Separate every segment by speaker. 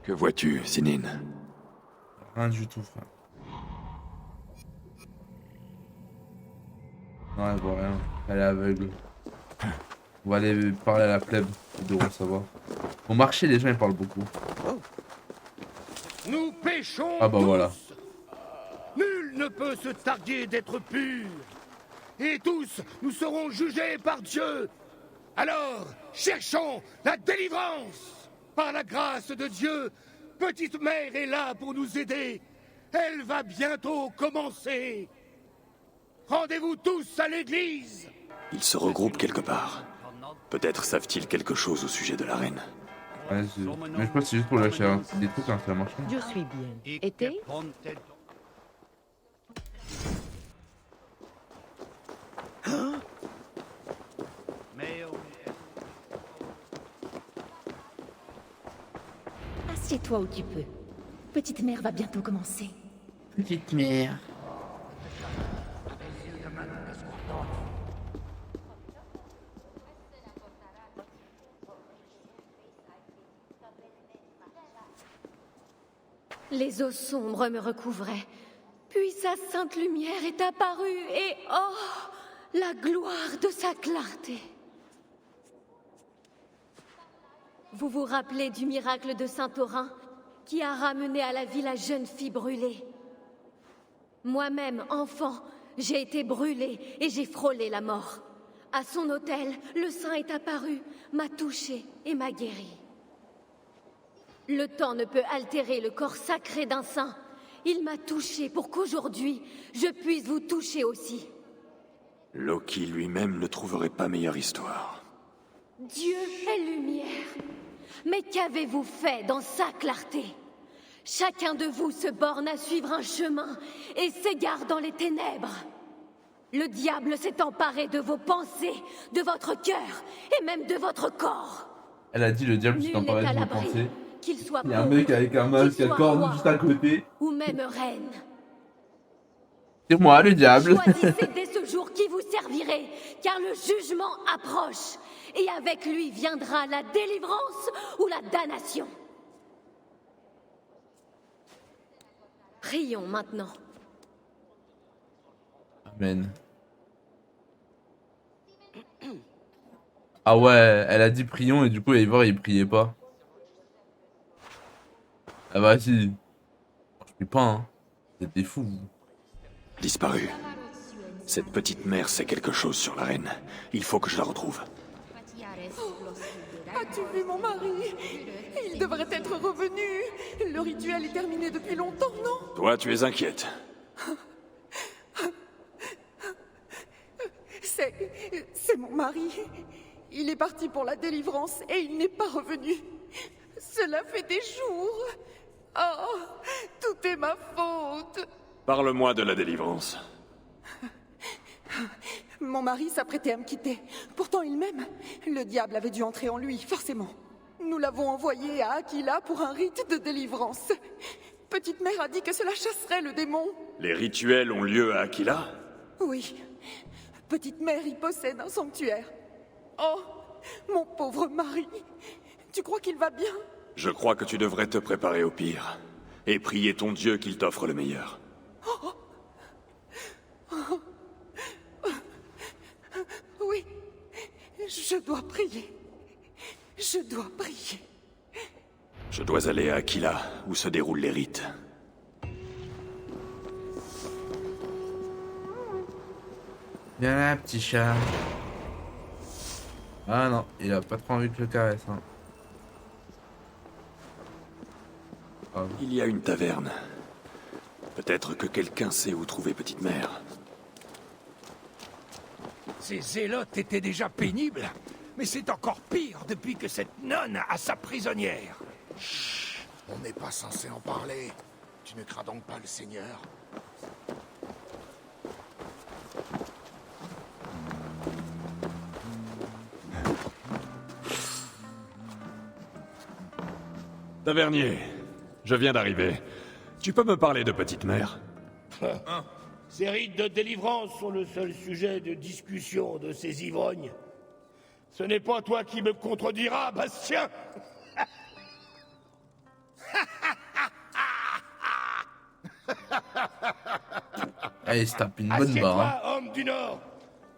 Speaker 1: Que vois-tu, Sinine?
Speaker 2: Rien du tout, frère. Non, elle voit rien. Elle est aveugle. On va aller parler à la plèbe. Ils devront savoir. Au marché, les gens, ils parlent beaucoup.
Speaker 3: Nous péchons
Speaker 2: Ah bah voilà.
Speaker 3: tous. Nul ne peut se targuer d'être pur. Et tous, nous serons jugés par Dieu. Alors, cherchons la délivrance. Par la grâce de Dieu, Petite Mère est là pour nous aider. Elle va bientôt commencer. Rendez-vous tous à l'église.
Speaker 1: Ils se regroupent quelque part. Peut-être savent-ils quelque chose au sujet de la reine.
Speaker 2: Ouais, mais je pense que c'est juste pour lâcher des trucs, hein, ça marche.
Speaker 4: Je suis bien. Et t'es
Speaker 5: Assieds-toi où tu peux. Petite mère va bientôt commencer.
Speaker 2: Petite mère.
Speaker 5: Les eaux sombres me recouvraient. Puis sa sainte lumière est apparue et oh, la gloire de sa clarté. Vous vous rappelez du miracle de Saint-Aurin qui a ramené à la vie la jeune fille brûlée? Moi-même, enfant, j'ai été brûlée et j'ai frôlé la mort. À son autel, le saint est apparu, m'a touché et m'a guéri. Le temps ne peut altérer le corps sacré d'un saint. Il m'a touché pour qu'aujourd'hui, je puisse vous toucher aussi.
Speaker 1: Loki lui-même ne trouverait pas meilleure histoire.
Speaker 5: Dieu est lumière. Mais qu'avez-vous fait dans sa clarté? Chacun de vous se borne à suivre un chemin et s'égare dans les ténèbres. Le diable s'est emparé de vos pensées, de votre cœur et même de votre corps.
Speaker 2: Elle a dit le diable s'est
Speaker 5: Nul
Speaker 2: emparé
Speaker 5: n'est à
Speaker 2: de nos
Speaker 5: l'abri,
Speaker 2: pensées.
Speaker 5: qu'il soit
Speaker 2: Il y a un
Speaker 5: pauvre,
Speaker 2: mec avec un masque
Speaker 5: qu'il
Speaker 2: à
Speaker 5: soit
Speaker 2: cornes
Speaker 5: roi,
Speaker 2: juste à côté.
Speaker 5: ou même reine.
Speaker 2: C'est moi, le diable.
Speaker 5: Choisissez dès ce jour qui vous servirait, car le jugement approche, et avec lui viendra la délivrance ou la damnation. Prions maintenant.
Speaker 2: Amen. Ah ouais, elle a dit prions et du coup, Eivor, il priait pas. Ah bah si. Je prie pas, hein. C'était fou, vous.
Speaker 1: Disparu. Cette petite mère sait quelque chose sur la reine. Il faut que je la retrouve.
Speaker 6: As-tu vu mon mari? Il devrait être revenu. Le rituel est terminé depuis longtemps, non?
Speaker 1: Toi, tu es inquiète.
Speaker 6: C'est mon mari. Il est parti pour la délivrance et il n'est pas revenu. Cela fait des jours. Oh, tout est ma faute.
Speaker 1: Parle-moi de la délivrance.
Speaker 6: Mon mari s'apprêtait à me quitter. Pourtant, il m'aime. Le diable avait dû entrer en lui, forcément. Nous l'avons envoyé à Aquila pour un rite de délivrance. Petite mère a dit que cela chasserait le démon.
Speaker 1: Les rituels ont lieu à Aquila?
Speaker 6: Oui. Petite mère y possède un sanctuaire. Oh, mon pauvre mari. Tu crois qu'il va bien?
Speaker 1: Je crois que tu devrais te préparer au pire. Et prier ton Dieu qu'il t'offre le meilleur.
Speaker 6: Oui. Je dois prier. Je dois prier.
Speaker 1: Je dois aller à Aquila, où se déroulent les rites.
Speaker 2: Viens là, petit chat. Ah non, il a pas trop envie que je le caresse, hein. Ah,
Speaker 1: Il y a une taverne. Peut-être que quelqu'un sait où trouver Petite Mère.
Speaker 3: Ces zélotes étaient déjà pénibles, mais c'est encore pire depuis que cette nonne a sa prisonnière.
Speaker 7: Chut, on n'est pas censé en parler. Tu ne crains donc pas le Seigneur?
Speaker 1: Tavernier, je viens d'arriver. Tu peux me parler de Petite Mère?
Speaker 3: Ces rites de délivrance sont le seul sujet de discussion de ces ivrognes. Ce n'est pas toi qui me contrediras, Bastien.
Speaker 2: Ah, il se tape une bonne barre. Hein.
Speaker 3: Assieds-toi, homme du Nord.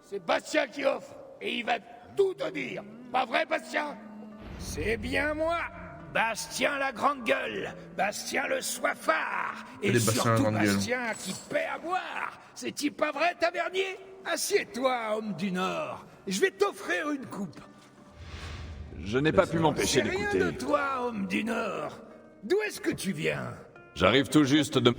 Speaker 3: C'est Bastien qui offre, et il va tout te dire. Pas vrai, Bastien? C'est bien moi, Bastien la grande gueule, Bastien le soifard, et
Speaker 2: Allez, Bastien la
Speaker 3: surtout
Speaker 2: grande gueule.
Speaker 3: Bastien qui paie à boire. C'est-il pas vrai, tavernier? Assieds-toi, homme du Nord. Je vais t'offrir une coupe.
Speaker 1: Je n'ai pas pu m'empêcher
Speaker 3: C'est rien
Speaker 1: d'écouter.
Speaker 3: de toi, homme du Nord. D'où est-ce que tu viens?
Speaker 1: J'arrive tout juste de...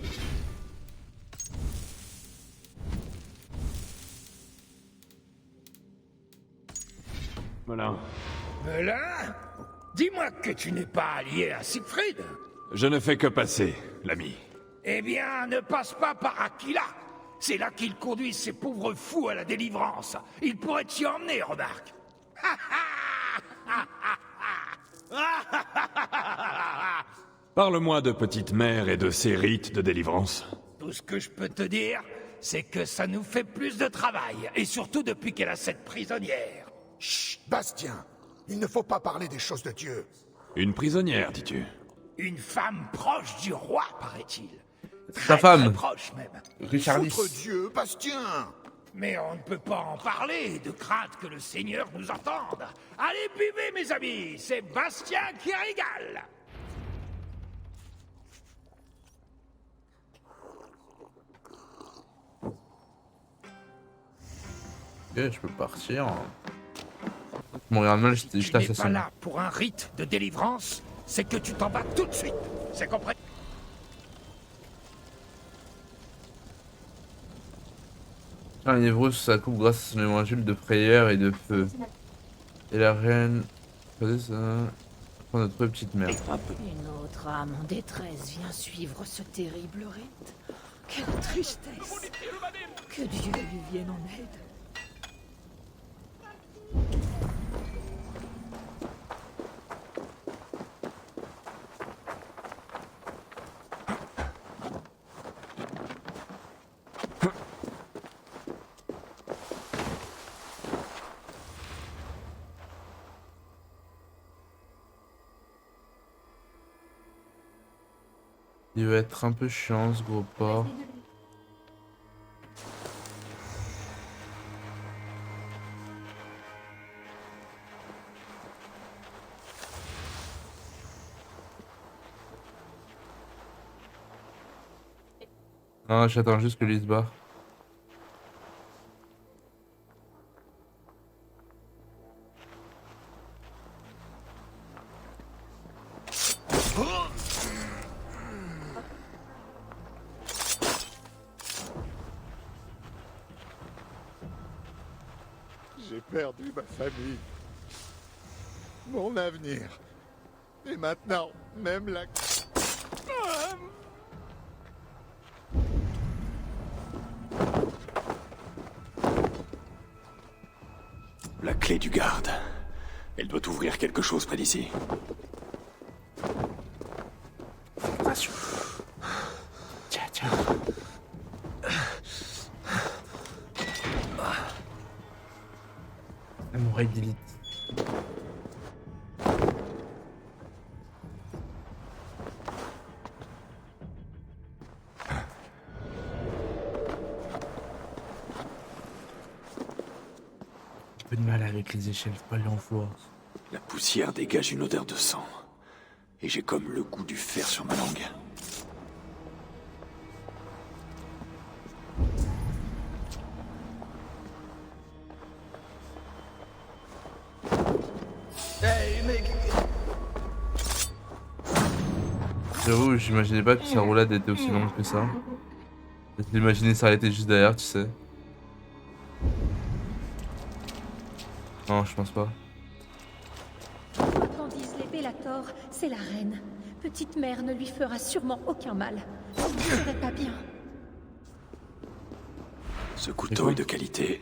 Speaker 1: Voilà.
Speaker 3: Là? Dis-moi que tu n'es pas allié à Siegfried.
Speaker 1: Je ne fais que passer, l'ami.
Speaker 3: Eh bien, ne passe pas par Aquila. C'est là qu'il conduit ces pauvres fous à la délivrance. Il pourrait t'y emmener, remarque.
Speaker 1: Parle-moi de Petite Mère et de ses rites de délivrance.
Speaker 3: Tout ce que je peux te dire, c'est que ça nous fait plus de travail. Et surtout depuis qu'elle a cette prisonnière.
Speaker 7: Chut, Bastien, il ne faut pas parler des choses de Dieu.
Speaker 1: Une prisonnière, dis-tu?
Speaker 3: Une femme proche du roi, paraît-il.
Speaker 2: Ta femme.
Speaker 3: Très proche, même.
Speaker 2: Richardis.
Speaker 7: Contre Dieu, Bastien.
Speaker 3: Mais on ne peut pas en parler, de crainte que le Seigneur nous entende. Allez, buvez, mes amis, c'est Bastien qui régale.
Speaker 2: Ok, je peux partir. Mon regarde mal, je
Speaker 3: Tu n'es pas
Speaker 2: t'assassine.
Speaker 3: là pour un rite de délivrance, c'est que tu t'en vas tout de suite. C'est compris?
Speaker 2: Un névreux sous sa coupe grâce à son évangile de prière et de feu. Et la reine faisait ça pour notre petite mère.
Speaker 4: Une autre âme en détresse vient suivre ce terrible rite. Quelle tristesse. Que Dieu lui vienne en aide.
Speaker 2: Il va être un peu chiant ce gros porc. Non, j'attends juste que lui se barre.
Speaker 7: J'ai perdu ma famille. Mon avenir. Et maintenant, même la...
Speaker 1: La clé du garde. Elle doit ouvrir quelque chose près d'ici.
Speaker 2: Tiens, tiens. Mon raid d'élite. Un peu de mal avec les échelles, faut pas lui en vouloir.
Speaker 1: La poussière dégage une odeur de sang. Et j'ai comme le goût du fer sur ma langue.
Speaker 2: J'avoue, j'imaginais pas que sa roulade était aussi longue que ça. J'imaginais s'arrêter juste derrière, tu sais. Non, je pense pas.
Speaker 5: Candice l'Épellator, c'est la reine. Petite mère ne lui fera sûrement aucun mal. Ça ne serait pas bien.
Speaker 1: Ce couteau est de qualité.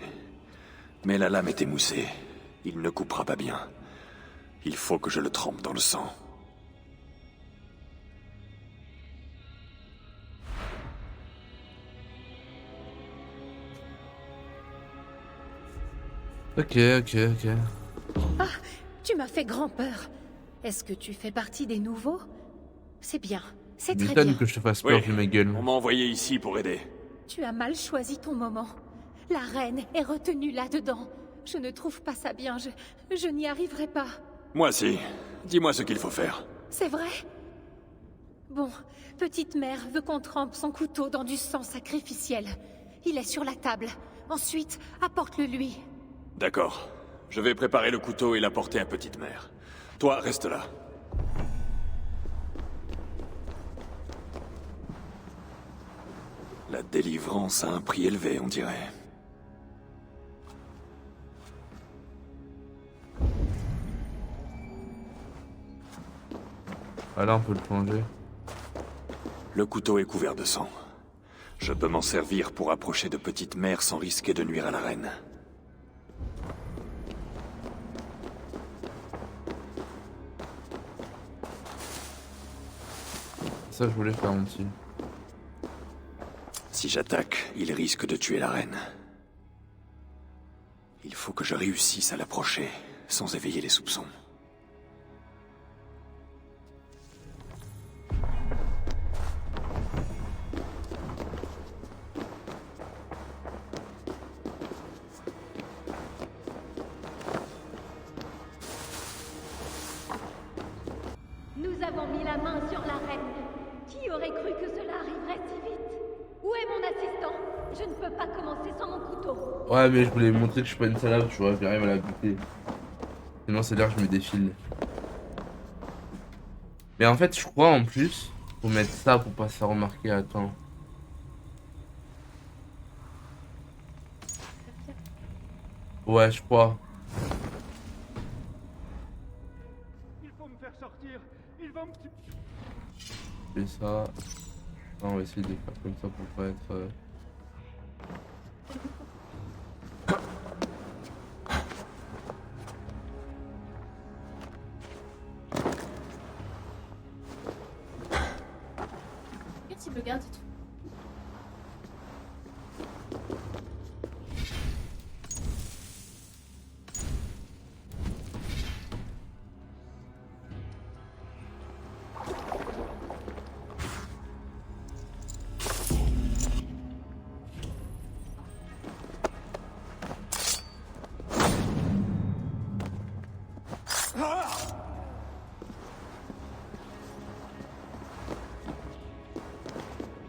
Speaker 1: Mais la lame est émoussée. Il ne coupera pas bien. Il faut que je le trempe dans le sang.
Speaker 2: Ok.
Speaker 5: Ah, tu m'as fait grand peur. Est-ce que tu fais partie des nouveaux? C'est bien, c'est très bien.
Speaker 2: M'étonne que je te fasse peur
Speaker 1: Oui,
Speaker 2: vu ma gueule.
Speaker 1: on m'a envoyé ici pour aider.
Speaker 4: Tu as mal choisi ton moment. La reine est retenue là-dedans. Je ne trouve pas ça bien, je n'y arriverai pas.
Speaker 1: Moi si. Dis-moi ce qu'il faut faire.
Speaker 4: C'est vrai? Bon, petite mère veut qu'on trempe son couteau dans du sang sacrificiel. Il est sur la table. Ensuite, apporte-le lui.
Speaker 1: D'accord. Je vais préparer le couteau et l'apporter à petite mère. Toi, reste là. La délivrance a un prix élevé, on dirait.
Speaker 2: Ah là, on peut le plonger.
Speaker 1: Le couteau est couvert de sang. Je peux m'en servir pour approcher de petite mère sans risquer de nuire à la reine.
Speaker 2: Ça, je voulais faire mon petit.
Speaker 1: Si j'attaque, il risque de tuer la reine. Il faut que je réussisse à l'approcher, sans éveiller les soupçons.
Speaker 5: Nous avons mis la main sur la reine. Qui aurait cru que cela arriverait si vite? Où est mon assistant? Je ne peux pas commencer sans mon couteau.
Speaker 2: Ouais, mais je voulais montrer que je suis pas une salope, tu vois, j'arrive à la buter. Sinon, c'est là que je me défile. Mais en fait, je crois en plus, faut mettre ça pour pas se faire remarquer. Attends. Ouais, je crois.
Speaker 3: Il faut me faire sortir. Il va me tuer.
Speaker 2: Je fais ça. Non, on va essayer de faire comme ça pour pas être.
Speaker 8: Qu'est-ce qu'il regarde tout?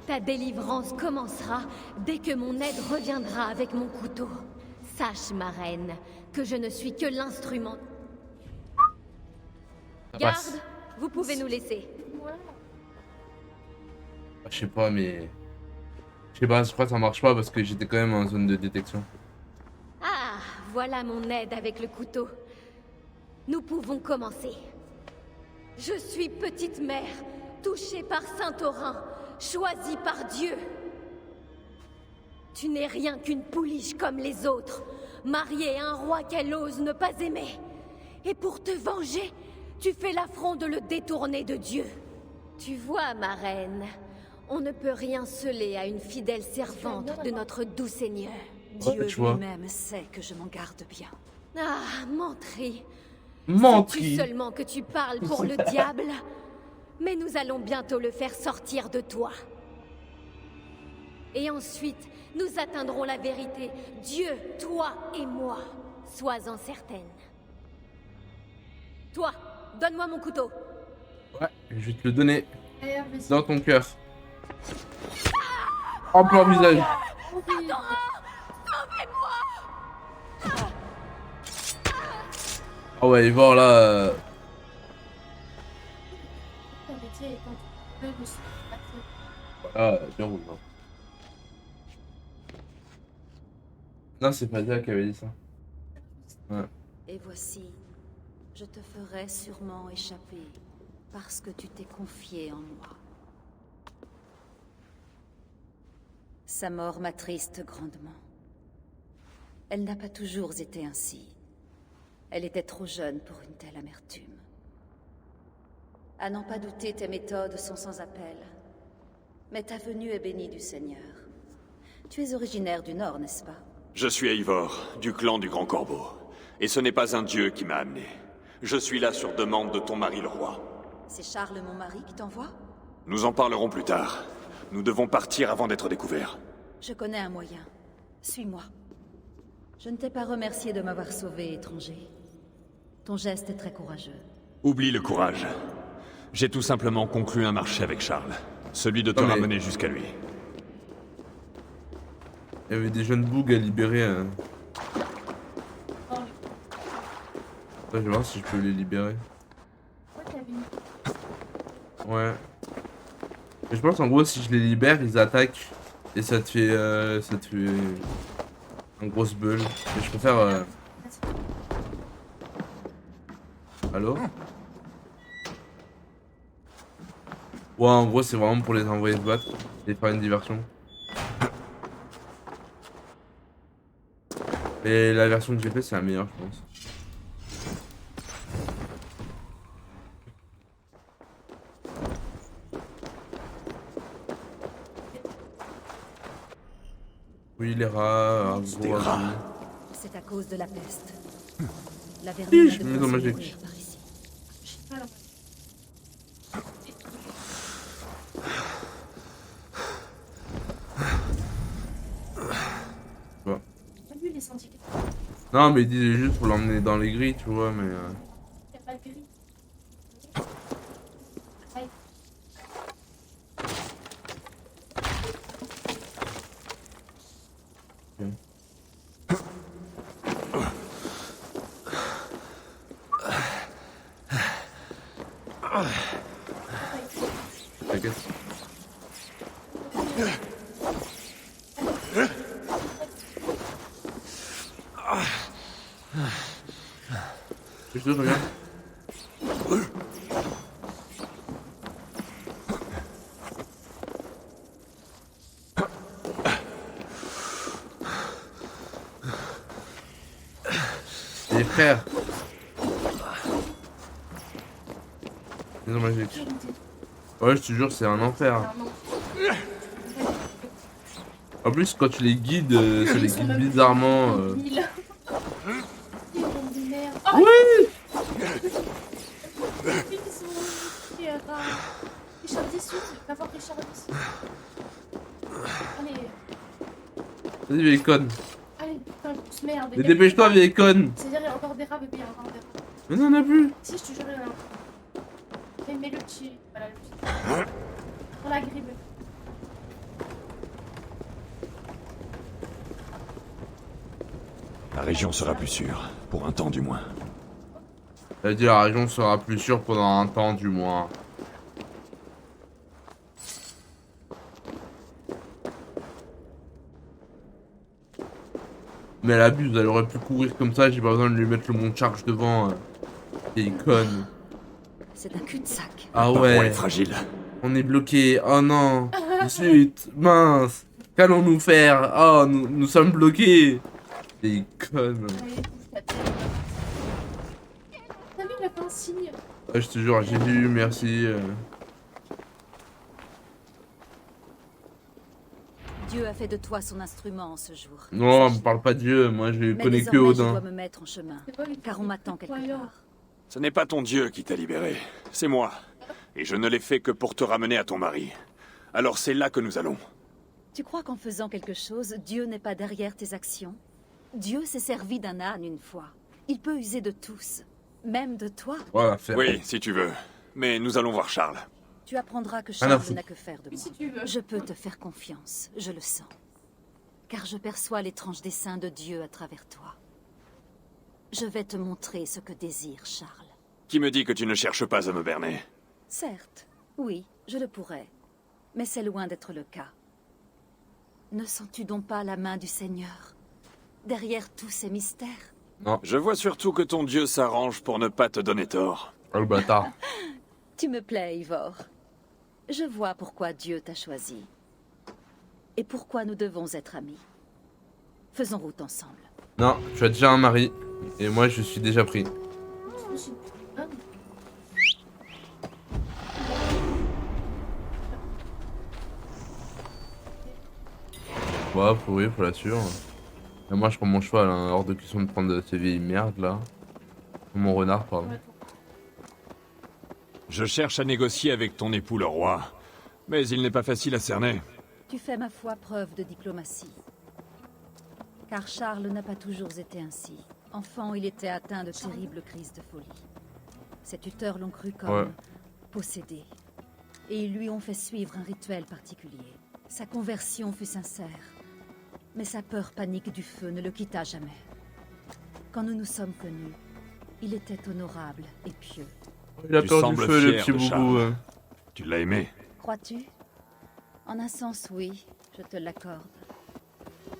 Speaker 5: Ta délivrance commencera dès que mon aide reviendra avec mon couteau. Sache, ma reine, que je ne suis que l'instrument.
Speaker 2: Ça
Speaker 5: Garde,
Speaker 2: passe.
Speaker 5: vous pouvez nous laisser.
Speaker 2: Je sais pas, mais. Je sais pas, je crois que ça marche pas parce que j'étais quand même en zone de détection.
Speaker 5: Ah, voilà mon aide avec le couteau. Nous pouvons commencer. Je suis petite mère, touchée par Saint-Aurin, choisie par Dieu. Tu n'es rien qu'une pouliche comme les autres, mariée à un roi qu'elle ose ne pas aimer. Et pour te venger, tu fais l'affront de le détourner de Dieu. Tu vois, ma reine, on ne peut rien sceller à une fidèle servante de notre doux Seigneur.
Speaker 2: Ouais, tu vois.
Speaker 6: Lui-même sait que je m'en garde bien.
Speaker 5: Ah, menterie.
Speaker 2: Menterie.
Speaker 5: Sais-tu seulement que tu parles pour le diable? Mais nous allons bientôt le faire sortir de toi. Et ensuite, nous atteindrons la vérité. Dieu, toi et moi. Sois-en certaine. Toi, donne-moi mon couteau.
Speaker 2: Ouais, je vais te le donner
Speaker 8: D'ailleurs, vas-y.
Speaker 2: dans ton cœur. En plein visage. Ah ouais, et voir là. Ah, bien roule. Hein. Non, c'est pas Dia qui avait dit ça. Ouais.
Speaker 6: Et voici, je te ferai sûrement échapper parce que tu t'es confié en moi. Sa mort m'attriste grandement. Elle n'a pas toujours été ainsi. Elle était trop jeune pour une telle amertume. À n'en pas douter, tes méthodes sont sans appel. Mais ta venue est bénie du Seigneur. Tu es originaire du Nord, n'est-ce pas?
Speaker 1: Je suis Eivor, du clan du Grand Corbeau. Et ce n'est pas un dieu qui m'a amené. Je suis là sur demande de ton mari le roi.
Speaker 6: C'est Charles, mon mari, qui t'envoie?
Speaker 1: Nous en parlerons plus tard. Nous devons partir avant d'être découverts.
Speaker 9: Je connais un moyen. Suis-moi. Je ne t'ai pas remercié de m'avoir sauvé, étranger. Ton geste est très courageux.
Speaker 1: Oublie le courage. J'ai tout simplement conclu un marché avec Charles. Celui de te
Speaker 2: Non, mais-
Speaker 1: ramener jusqu'à lui.
Speaker 2: Il y avait des jeunes bougs à libérer.
Speaker 8: Oh,
Speaker 2: Je vais voir si je peux les libérer.
Speaker 8: pourquoi t'avais mis...
Speaker 2: Ouais. Mais je pense en gros si je les libère, ils attaquent. Et ça te fait un gros bull. Mais je préfère... Allô? Ouais, en gros c'est vraiment pour les envoyer se battre et faire une diversion. Et la version que j'ai fait c'est la meilleure je pense. Oui les rats, un
Speaker 1: Des
Speaker 2: gros
Speaker 1: rats.
Speaker 9: C'est à cause de la peste. La
Speaker 2: Hi,
Speaker 9: vermine
Speaker 2: je
Speaker 9: a de
Speaker 2: me
Speaker 9: quoi
Speaker 2: mets dans
Speaker 9: se
Speaker 2: ma
Speaker 9: nourrir par ici.
Speaker 8: Je sais pas, là. T'as vu les sentiers qu'il
Speaker 2: Non mais il disait juste pour l'emmener dans les grilles tu vois mais...
Speaker 8: y a pas de gris. Aïe.
Speaker 2: T'inquiète. Je te reviens. Les frères. Maison magique. Ouais, je te jure, c'est un enfer. En plus, quand tu les guides, ça les guide bizarrement.
Speaker 8: Ils ont des merdes.
Speaker 2: Oui!
Speaker 8: Ils sont... Richard 18, va voir Richard 18. Allez,
Speaker 2: Vas-y, vieille conne.
Speaker 8: allez, putain, grosse merde.
Speaker 2: Mais dépêche-toi, vieille conne.
Speaker 8: C'est-à-dire, il y a encore des rats, bébé, il y a encore des rats.
Speaker 2: Mais non, on a plus.
Speaker 8: Si, je te jure, il y en a un. Mais le petit. Voilà, le petit. Pour la grippe.
Speaker 1: La région sera plus sûre, pour un temps du moins.
Speaker 2: Elle a dit la région sera plus sûre pendant un temps, du moins. Mais elle abuse, elle aurait pu courir comme ça, j'ai pas besoin de lui mettre le mont de charge devant. Vieille conne.
Speaker 9: C'est un cul-de-sac.
Speaker 2: Ah
Speaker 1: Pas pour
Speaker 2: ouais.
Speaker 1: les fragiles.
Speaker 2: On est bloqué. Oh non. Zut. Mince. Qu'allons-nous faire? Oh, nous sommes bloqués. Des connes.
Speaker 8: Allez, bouge ta tête. T'as vu, il a fait un signe.
Speaker 2: Ouais, je te jure, j'ai vu, merci.
Speaker 9: Dieu a fait de toi son instrument en ce jour.
Speaker 2: Non, me parle pas de Dieu. Moi, je
Speaker 9: Mais
Speaker 2: connais que
Speaker 9: désormais, je dois
Speaker 2: Odin.
Speaker 9: me mettre en chemin,
Speaker 8: C'est pas lui.
Speaker 9: car on m'attend quelque part.
Speaker 1: Ce n'est pas ton Dieu qui t'a libéré, c'est moi. Et je ne l'ai fait que pour te ramener à ton mari. Alors c'est là que nous allons.
Speaker 9: Tu crois qu'en faisant quelque chose, Dieu n'est pas derrière tes actions? Dieu s'est servi d'un âne une fois. Il peut user de tous, même de toi.
Speaker 2: Voilà, faire.
Speaker 1: Oui, si tu veux. Mais nous allons voir Charles.
Speaker 9: Tu apprendras que
Speaker 2: Rien à
Speaker 9: Charles
Speaker 2: foutre.
Speaker 9: n'a que faire de
Speaker 8: Oui,
Speaker 9: moi.
Speaker 8: si tu veux.
Speaker 9: Je peux te faire confiance, je le sens. Car je perçois l'étrange dessein de Dieu à travers toi. Je vais te montrer ce que désire Charles.
Speaker 1: Qui me dit que tu ne cherches pas à me berner?
Speaker 9: Certes, oui, je le pourrais. Mais c'est loin d'être le cas. Ne sens-tu donc pas la main du Seigneur derrière tous ces mystères?
Speaker 1: Je vois surtout que ton Dieu s'arrange pour ne pas te donner tort.
Speaker 2: Oh le bâtard.
Speaker 9: Tu me plais, Ivor. Je vois pourquoi Dieu t'a choisi. Et pourquoi nous devons être amis. Faisons route ensemble.
Speaker 2: Non, tu as déjà un mari. Et moi, je suis déjà pris.
Speaker 8: Je me suis- Ah,
Speaker 2: Ouais, faut la suivre. Et moi, je prends mon cheval, hein, hors de question de prendre ces vieilles merdes là. Mon renard, pardon.
Speaker 8: ouais,
Speaker 1: Je cherche à négocier avec ton époux le roi. Mais il n'est pas facile à cerner.
Speaker 9: Tu fais, ma foi, preuve de diplomatie. Car Charles n'a pas toujours été ainsi. Enfant, il était atteint de terribles crises de folie. Ses tuteurs l'ont cru comme possédé. Et ils lui ont fait suivre un rituel particulier. Sa conversion fut sincère. Mais sa peur panique du feu ne le quitta jamais. Quand nous nous sommes connus, il était honorable et pieux.
Speaker 2: Il a
Speaker 1: Tu
Speaker 2: peur du
Speaker 1: sembles
Speaker 2: feu, le
Speaker 1: fier
Speaker 2: petit
Speaker 1: de
Speaker 2: boubou.
Speaker 1: Charles. Tu l'as aimé?
Speaker 9: Crois-tu? En un sens, oui, je te l'accorde.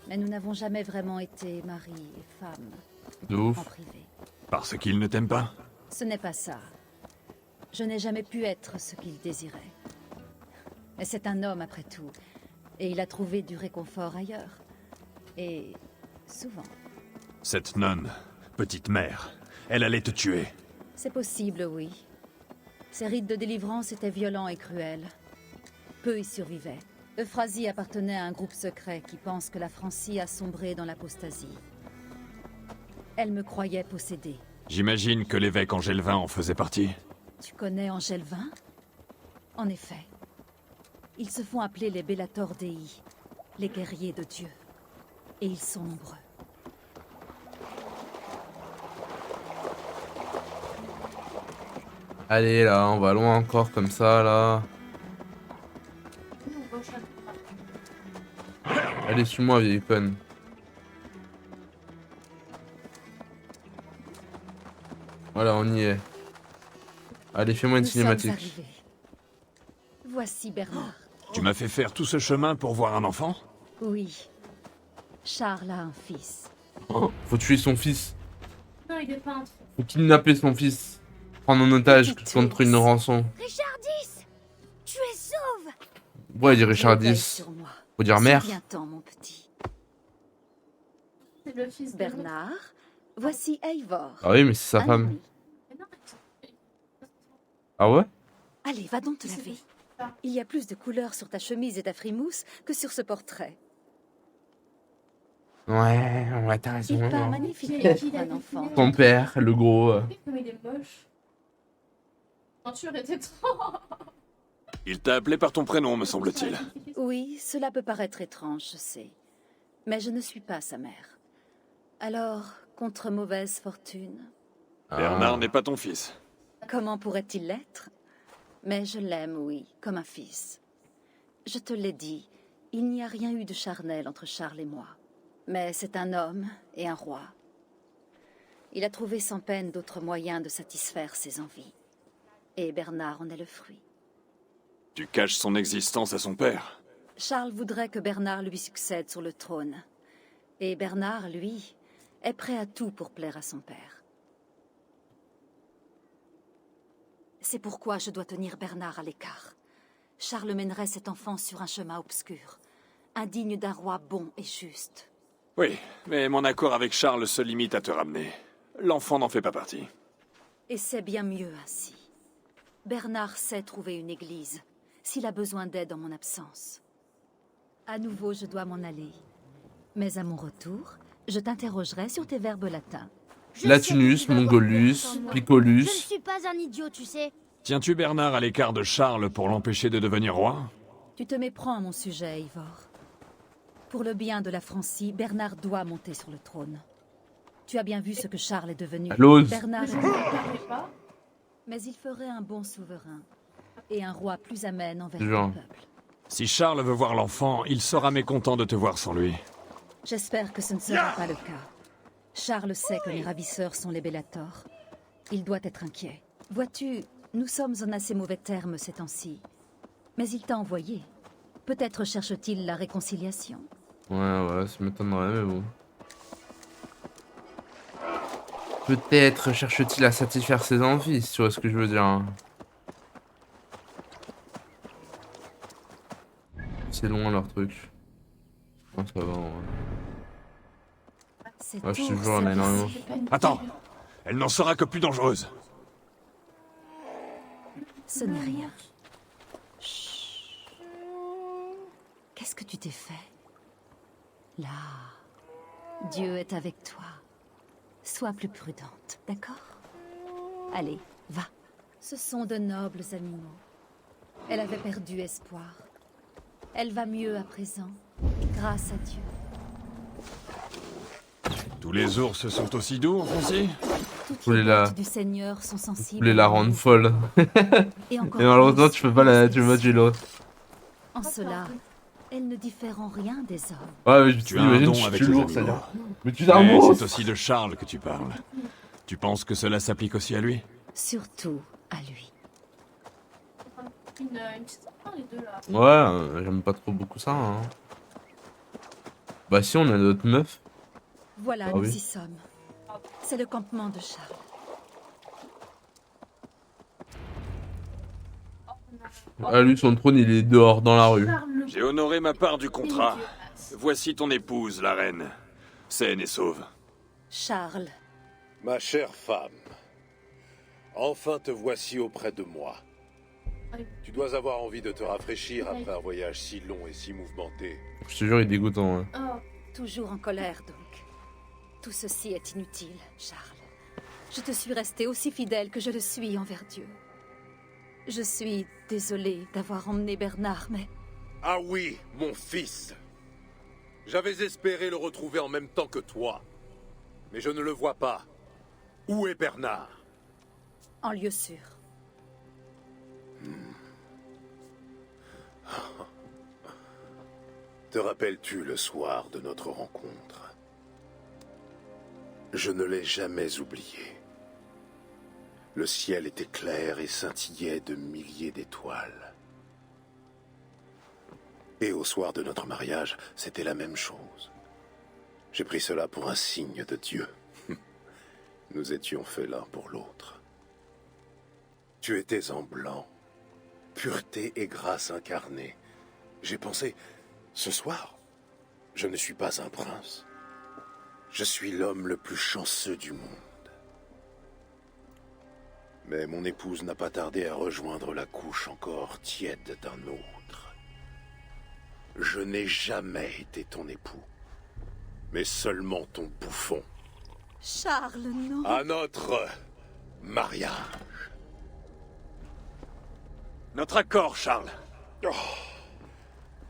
Speaker 9: Mais nous n'avons jamais vraiment été mari et femme
Speaker 2: De
Speaker 9: en
Speaker 2: ouf.
Speaker 9: privé.
Speaker 1: Parce qu'il ne t'aime pas?
Speaker 9: Ce n'est pas ça. Je n'ai jamais pu être ce qu'il désirait. Mais c'est un homme après tout. Et il a trouvé du réconfort ailleurs. Et souvent.
Speaker 1: Cette nonne, petite mère, elle allait te tuer.
Speaker 9: C'est possible, oui. Ses rites de délivrance étaient violents et cruels. Peu y survivaient. Euphrasie appartenait à un groupe secret qui pense que la Francie a sombré dans l'apostasie. Elle me croyait possédée.
Speaker 1: J'imagine que l'évêque Angélevin en faisait partie.
Speaker 9: Tu connais Angélevin? En effet. Ils se font appeler les Bellator Dei, les guerriers de Dieu. Et ils sont nombreux.
Speaker 2: Allez, là, on va loin encore comme ça, là.
Speaker 8: Nous, on va au château.
Speaker 2: Allez, suis-moi, vieille conne. Voilà, on y est. Allez, fais-moi une
Speaker 9: Nous sommes
Speaker 2: cinématique.
Speaker 9: arrivés. Voici Bernard.
Speaker 1: Tu m'as fait faire tout ce chemin pour voir un enfant?
Speaker 9: Oui. Charles a un fils.
Speaker 2: Oh, faut tuer son fils.
Speaker 8: Non, il est peintre.
Speaker 2: Faut kidnapper son fils. Prendre en otage
Speaker 9: Petite
Speaker 2: contre une
Speaker 9: ours.
Speaker 2: rançon.
Speaker 5: Richardis, tu es sauve.
Speaker 2: Ouais, il dit Richard
Speaker 9: Veille
Speaker 2: 10.
Speaker 9: sur moi.
Speaker 2: Faut dire mère.
Speaker 9: Souviens-t'en, mon petit.
Speaker 8: C'est le fils de
Speaker 9: Bernard, voici Eivor.
Speaker 2: Ah oui, mais c'est sa
Speaker 9: un
Speaker 2: femme.
Speaker 9: ami.
Speaker 8: Mais non,
Speaker 2: Ah ouais?
Speaker 9: Allez, va donc te laver. Il y a plus de couleurs sur ta chemise et ta frimousse que sur ce portrait.
Speaker 2: Ouais, t'as
Speaker 9: Il
Speaker 2: raison.
Speaker 9: peint magnifiquement
Speaker 8: Qui
Speaker 9: pour
Speaker 8: a
Speaker 9: un enfant.
Speaker 2: Ton père, le gros.
Speaker 8: Comme il est moche. Peinture était trop.
Speaker 1: Il t'a appelé par ton prénom, me semble-t-il.
Speaker 9: Oui, cela peut paraître étrange, je sais. Mais je ne suis pas sa mère. Alors, contre mauvaise fortune,
Speaker 1: Bernard n'est pas ton fils.
Speaker 9: comment pourrait-il l'être? Mais je l'aime, oui, comme un fils. Je te l'ai dit, il n'y a rien eu de charnel entre Charles et moi. Mais c'est un homme et un roi. Il a trouvé sans peine d'autres moyens de satisfaire ses envies. Et Bernard en est le fruit.
Speaker 1: Tu caches son existence à son père.
Speaker 9: Charles voudrait que Bernard lui succède sur le trône. Et Bernard, lui, est prêt à tout pour plaire à son père. C'est pourquoi je dois tenir Bernard à l'écart. Charles mènerait cet enfant sur un chemin obscur, indigne d'un roi bon et juste.
Speaker 1: Oui, mais mon accord avec Charles se limite à te ramener. L'enfant n'en fait pas partie.
Speaker 9: Et c'est bien mieux ainsi. Bernard sait trouver une église, s'il a besoin d'aide en mon absence. À nouveau, je dois m'en aller. Mais à mon retour, je t'interrogerai sur tes verbes latins.
Speaker 2: Latinus, Mongolus, Picolus.
Speaker 5: Je ne suis pas un idiot, tu sais.
Speaker 1: Tiens-tu Bernard à l'écart de Charles pour l'empêcher de devenir roi?
Speaker 9: Tu te méprends à mon sujet, Eivor. Pour le bien de la Francie, Bernard doit monter sur le trône. Tu as bien vu ce que Charles est devenu.
Speaker 2: L'ose.
Speaker 9: Bernard
Speaker 8: Je
Speaker 9: est...
Speaker 8: ne savais pas.
Speaker 9: Mais il ferait un bon souverain et un roi plus amène envers
Speaker 2: Genre.
Speaker 9: le peuple.
Speaker 1: Si Charles veut voir l'enfant, il sera mécontent de te voir sans lui.
Speaker 9: J'espère que ce ne sera pas le cas. Charles sait que les ravisseurs sont les Bellator. Il doit être inquiet. Vois-tu, nous sommes en assez mauvais termes ces temps-ci. Mais il t'a envoyé. Peut-être cherche-t-il la réconciliation.
Speaker 2: Ouais, ça m'étonnerait, mais bon. Peut-être cherche-t-il à satisfaire ses envies, si tu vois ce que je veux dire. Hein. C'est loin leur truc. Non, ça va. Ouais.
Speaker 9: C'est
Speaker 2: Ouais, je te jure, on a énormément.
Speaker 1: Attends, elle n'en sera que plus dangereuse.
Speaker 9: Ce n'est rien. Chut. Qu'est-ce que tu t'es fait? Là. Dieu est avec toi. Sois plus prudente, d'accord? Allez, va. Ce sont de nobles animaux. Elle avait perdu espoir. Elle va mieux à présent, grâce à Dieu.
Speaker 1: Tous les ours sont aussi doux, Foncy?
Speaker 9: Toutes
Speaker 2: voulais
Speaker 9: les
Speaker 2: la-
Speaker 9: bêtes du Seigneur sont
Speaker 2: Je
Speaker 9: sensibles.
Speaker 2: voulais la rendre folle.
Speaker 9: Et encore
Speaker 2: Et malheureusement,
Speaker 9: plus
Speaker 2: tu peux pas la tuer l'autre.
Speaker 9: En cela, elle ne diffère en rien des hommes.
Speaker 2: Ouais, mais je me suis
Speaker 1: Tu
Speaker 2: dit,
Speaker 1: as un
Speaker 2: imagine,
Speaker 1: don
Speaker 2: tu
Speaker 1: avec
Speaker 2: tues
Speaker 1: les
Speaker 2: l'ours,
Speaker 1: animaux.
Speaker 2: alors. Mais tu as un
Speaker 1: Mais
Speaker 2: monstre.
Speaker 1: c'est aussi de Charles que tu parles. Tu penses que cela s'applique aussi à lui?
Speaker 9: Surtout à lui.
Speaker 8: Une petite sympa, les deux là.
Speaker 2: Ouais, j'aime pas trop beaucoup ça. Hein. Bah si, on a notre meuf.
Speaker 9: Voilà,
Speaker 2: Ah
Speaker 9: nous
Speaker 2: oui.
Speaker 9: y sommes. C'est le campement de Charles.
Speaker 2: Ah, lui, son trône, il est dehors, dans la rue.
Speaker 1: J'ai honoré ma part du contrat. Voici ton épouse, la reine. Saine et sauve.
Speaker 9: Charles,
Speaker 10: Ma chère femme, enfin te voici auprès de moi. Tu dois avoir envie de te rafraîchir après un voyage si long et si mouvementé.
Speaker 2: Je te jure, il est dégoûtant. Ouais.
Speaker 8: Oh,
Speaker 9: toujours en colère donc. Tout ceci est inutile, Charles. Je te suis restée aussi fidèle que je le suis envers Dieu. Je suis désolée d'avoir emmené Bernard, mais
Speaker 10: Ah oui, mon fils. J'avais espéré le retrouver en même temps que toi. Mais je ne le vois pas. Où est Bernard?
Speaker 9: en lieu sûr.
Speaker 10: Te rappelles-tu le soir de notre rencontre? Je ne l'ai jamais oublié. Le ciel était clair et scintillait de milliers d'étoiles. Et au soir de notre mariage, c'était la même chose. J'ai pris cela pour un signe de Dieu. Nous étions faits l'un pour l'autre. Tu étais en blanc, pureté et grâce incarnées. J'ai pensé, ce soir, je ne suis pas un prince. Je suis l'homme le plus chanceux du monde. Mais mon épouse n'a pas tardé à rejoindre la couche encore tiède d'un autre. Je n'ai jamais été ton époux, mais seulement ton bouffon.
Speaker 9: Charles, non.
Speaker 10: À notre mariage.
Speaker 1: Notre accord, Charles.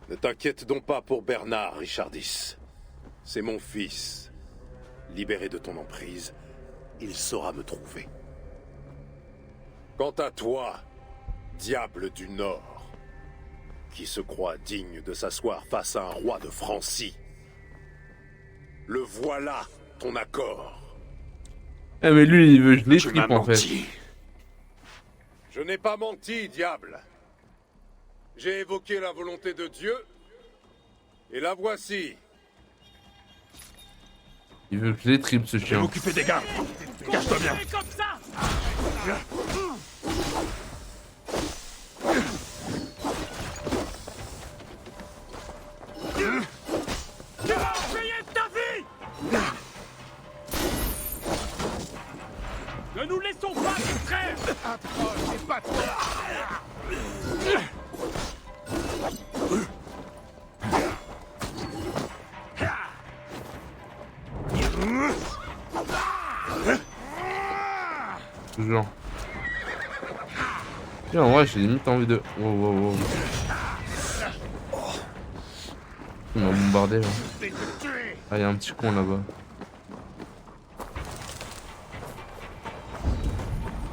Speaker 10: Ne t'inquiète donc pas pour Bernard, Richardis. C'est mon fils. Libéré de ton emprise, il saura me trouver. Quant à toi, diable du Nord, qui se croit digne de s'asseoir face à un roi de Francie, le voilà ton accord.
Speaker 2: Eh, mais lui, il veut geler
Speaker 1: Tu m'as
Speaker 2: trip en fait.
Speaker 1: menti.
Speaker 10: Je n'ai pas menti, diable. J'ai évoqué la volonté de Dieu, et la voici.
Speaker 2: Il veut geler trip ce
Speaker 1: Je vais
Speaker 2: chien.
Speaker 1: m'occuper des gars. Cache-toi bien.
Speaker 3: Ne nous laissons pas distraire. Approche et pas toi.
Speaker 2: Toujours. Tiens, en vrai, j'ai limite envie de. Wow, wow, wow. Il m'a bombardé là. Ah, il y a un petit con là-bas.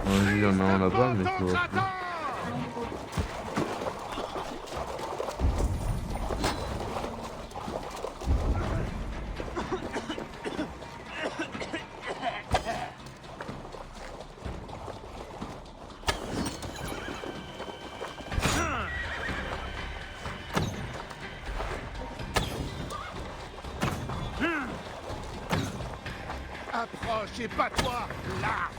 Speaker 2: Vas-y, il y en a un là-bas, mais je vois pas.
Speaker 3: Approche et pas toi. Là.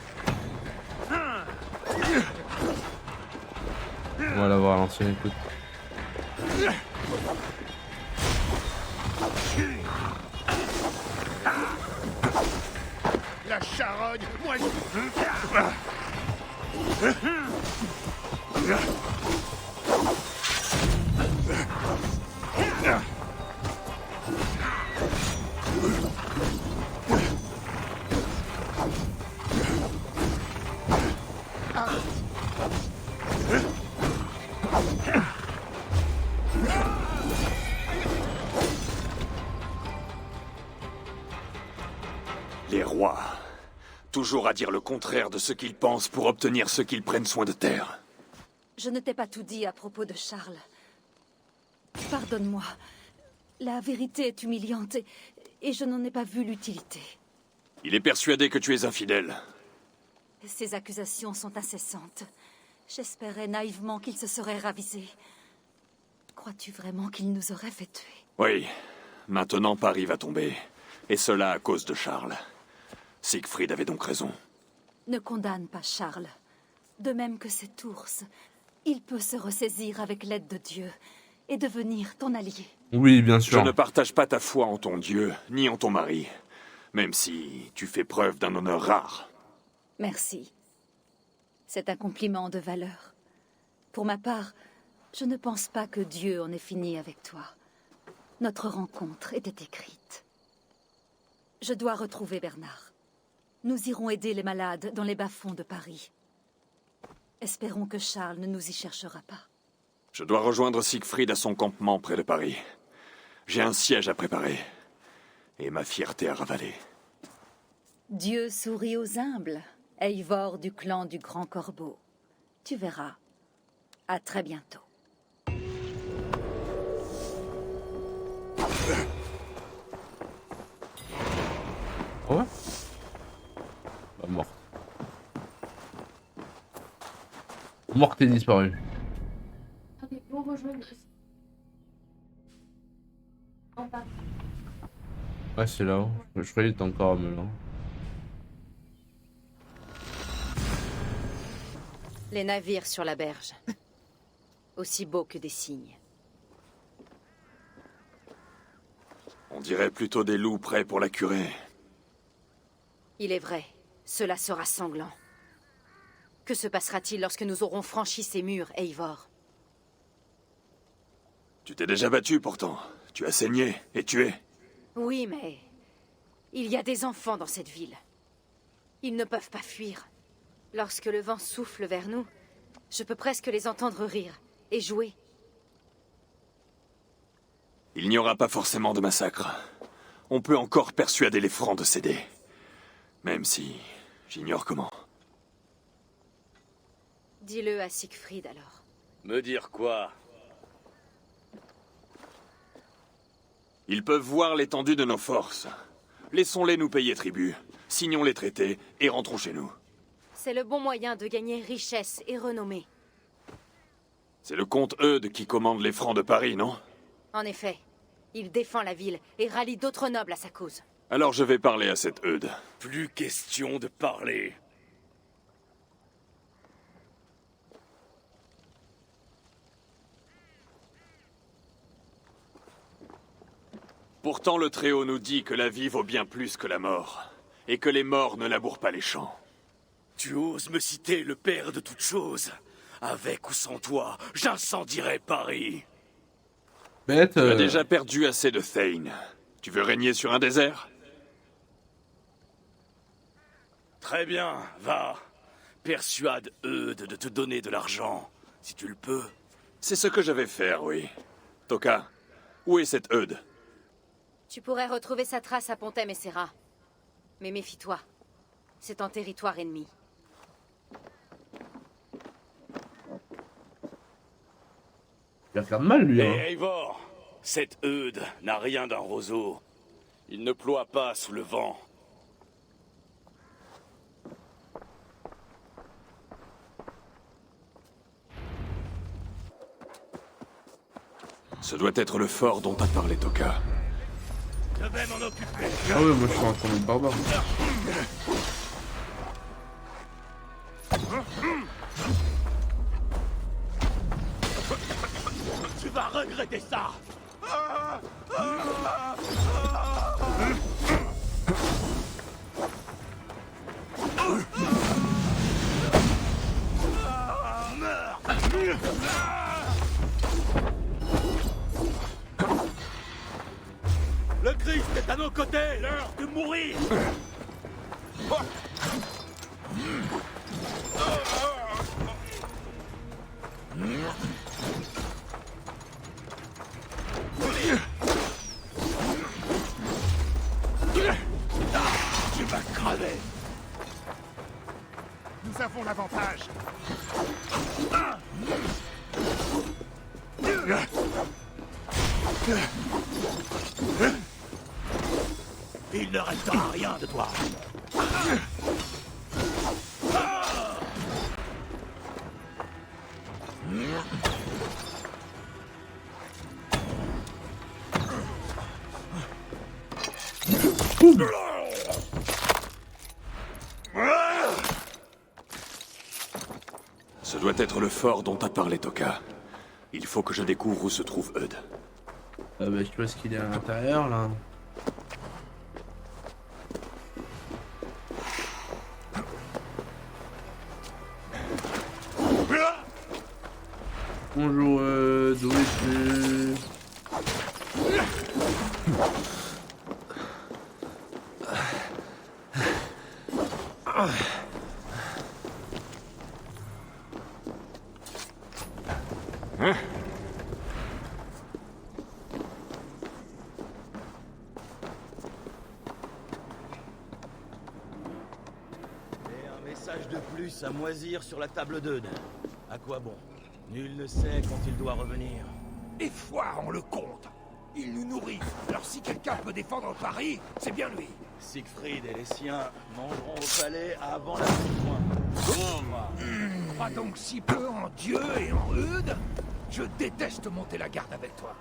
Speaker 2: On va l'avoir à l'ancienne, écoute.
Speaker 3: La charogne. Moi.
Speaker 1: froid. Toujours à dire le contraire de ce qu'ils pensent pour obtenir ce qu'ils prennent soin de taire.
Speaker 9: Je ne t'ai pas tout dit à propos de Charles. Pardonne-moi. La vérité est humiliante et je n'en ai pas vu l'utilité.
Speaker 1: Il est persuadé que tu es infidèle.
Speaker 9: Ces accusations sont incessantes. J'espérais naïvement qu'il se serait ravisé. Crois-tu vraiment qu'il nous aurait fait tuer?
Speaker 1: Oui. Maintenant, Paris va tomber. Et cela à cause de Charles. Siegfried avait donc raison.
Speaker 9: Ne condamne pas Charles. De même que cet ours, il peut se ressaisir avec l'aide de Dieu et devenir ton allié.
Speaker 2: Oui, bien sûr.
Speaker 1: Je ne partage pas ta foi en ton Dieu, ni en ton mari. Même si tu fais preuve d'un honneur rare.
Speaker 9: Merci. C'est un compliment de valeur. Pour ma part, je ne pense pas que Dieu en ait fini avec toi. Notre rencontre était écrite. Je dois retrouver Bernard. Nous irons aider les malades dans les bas-fonds de Paris. Espérons que Charles ne nous y cherchera pas.
Speaker 1: Je dois rejoindre Siegfried à son campement près de Paris. J'ai un siège à préparer. Et ma fierté à ravaler.
Speaker 9: Dieu sourit aux humbles. Eivor du clan du Grand Corbeau. Tu verras. À très bientôt.
Speaker 2: Ouais. Bah, mort. Morte et disparue.
Speaker 8: Ok, on rejoint ici. En bas.
Speaker 2: Ouais, c'est là-haut. Je croyais qu'il était encore à Melun.
Speaker 11: Les navires sur la berge. Aussi beaux que des cygnes.
Speaker 1: On dirait plutôt des loups prêts pour la curer.
Speaker 11: Il est vrai, cela sera sanglant. Que se passera-t-il lorsque nous aurons franchi ces murs, Eivor?
Speaker 1: Tu t'es déjà battu pourtant. Tu as saigné et tué.
Speaker 11: Oui, mais... il y a des enfants dans cette ville. Ils ne peuvent pas fuir. Lorsque le vent souffle vers nous, je peux presque les entendre rire et jouer.
Speaker 1: Il n'y aura pas forcément de massacre. On peut encore persuader les Francs de céder. Même si j'ignore comment.
Speaker 11: Dis-le à Siegfried alors.
Speaker 1: Me dire quoi? Ils peuvent voir l'étendue de nos forces. Laissons-les nous payer tribut. Signons les traités et rentrons chez nous.
Speaker 11: C'est le bon moyen de gagner richesse et renommée.
Speaker 1: C'est le comte Eudes qui commande les Francs de Paris, non?
Speaker 11: En effet, il défend la ville et rallie d'autres nobles à sa cause.
Speaker 1: Alors je vais parler à cet Eudes.
Speaker 12: Plus question de parler.
Speaker 1: Pourtant le Très-Haut nous dit que la vie vaut bien plus que la mort, et que les morts ne labourent pas les champs.
Speaker 12: Tu oses me citer le père de toutes choses? Avec ou sans toi, j'incendierai Paris.
Speaker 2: Bête.
Speaker 1: Tu as déjà perdu assez de Thane. Tu veux régner sur un désert?
Speaker 12: Très bien, va. Persuade Eudes de te donner de l'argent, si tu le peux.
Speaker 1: C'est ce que je vais faire, oui. Toka, où est cet Eudes?
Speaker 11: Tu pourrais retrouver sa trace à Pontem et Serra. Mais méfie-toi. C'est en territoire ennemi.
Speaker 2: Il regarde mal, lui.
Speaker 12: Hé,
Speaker 2: Hein.
Speaker 12: Eivor, cet Eudes n'a rien d'un roseau. Il ne ploie pas sous le vent.
Speaker 1: Ce doit être le fort dont a parlé Toka.
Speaker 12: Je vais m'en occuper.
Speaker 2: Ah ouais, moi je suis en train de barbare.
Speaker 12: Tu vas regretter ça. Le Christ est à nos côtés. L'heure de mourir. Tu vas crever.
Speaker 3: nous avons l'avantage.
Speaker 12: Il ne restera rien de toi.
Speaker 1: Ce doit être le fort dont a parlé Toka. Il faut que je découvre où se trouve Eud.
Speaker 2: Ah bah je pense qu'il est à l'intérieur là. Bonjour, d'où es-tu?
Speaker 12: Et un message de plus à moisir sur la table d'Eud. À quoi bon? Nul ne sait quand il doit revenir.
Speaker 3: Et foirons le compte. Il nous nourrit. Alors si quelqu'un peut défendre Paris, c'est bien lui.
Speaker 12: Siegfried et les siens mangeront au palais avant la fin.
Speaker 3: Crois donc si peu en Dieu et en Eud. Je déteste monter la garde avec toi.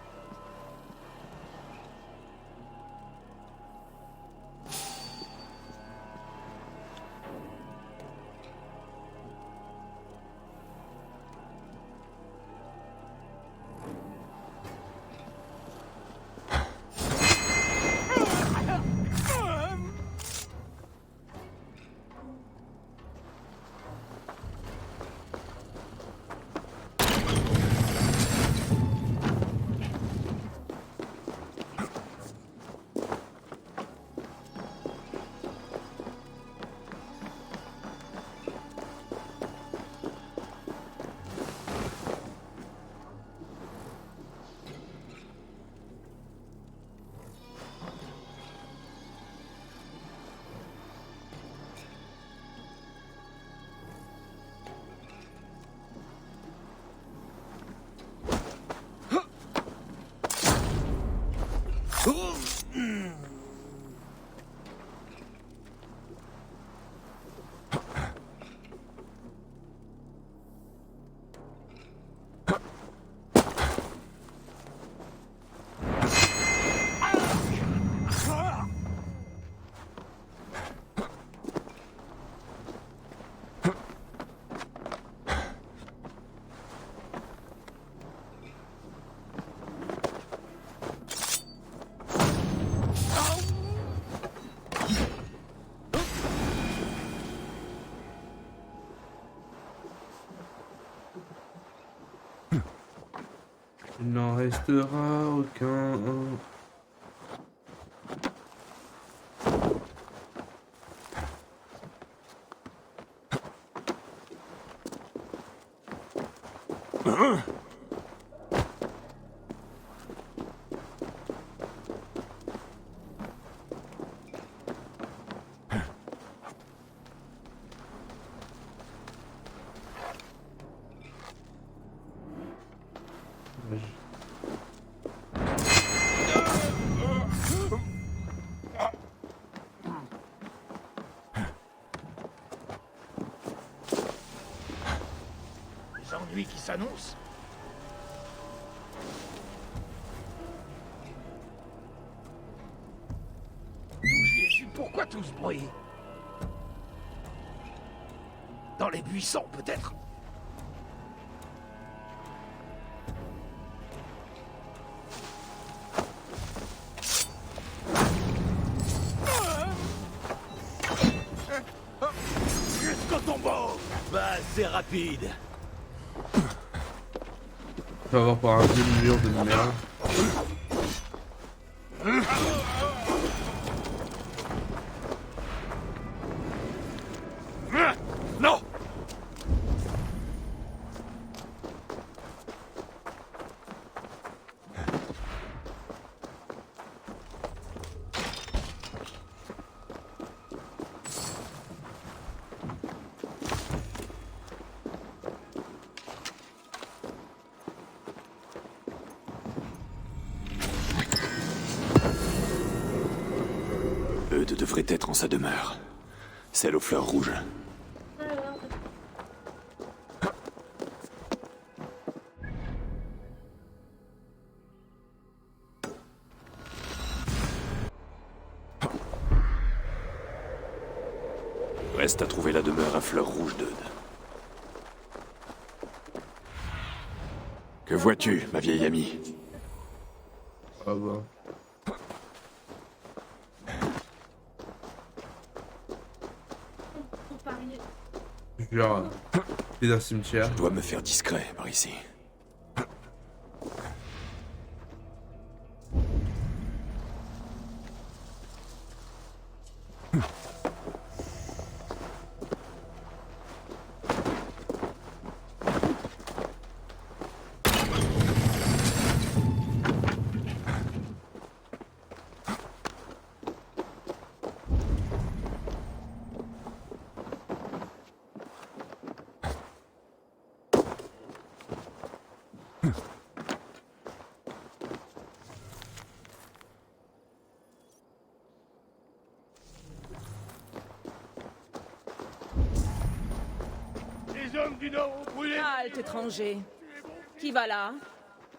Speaker 2: Il n'en restera aucun.
Speaker 3: Les ennuis qui s'annoncent. D'où j'y ai su? Pourquoi tout ce bruit? Dans les buissons, peut-être?
Speaker 12: Jusqu'au tombeau! Bah, c'est rapide.
Speaker 2: On va avoir par un vieux mur de merde.
Speaker 3: Non!
Speaker 1: Eudes devrait être en sa demeure. Celle aux fleurs rouges. Reste à trouver la demeure à fleurs rouges d'Eudes. Que vois-tu, ma vieille amie?
Speaker 2: Ah bah. Genre, c'est un cimetière.
Speaker 1: Je dois me faire discret par ici.
Speaker 3: Les hommes du Nord ont brûlé.
Speaker 6: Halte, étranger. Qui va là?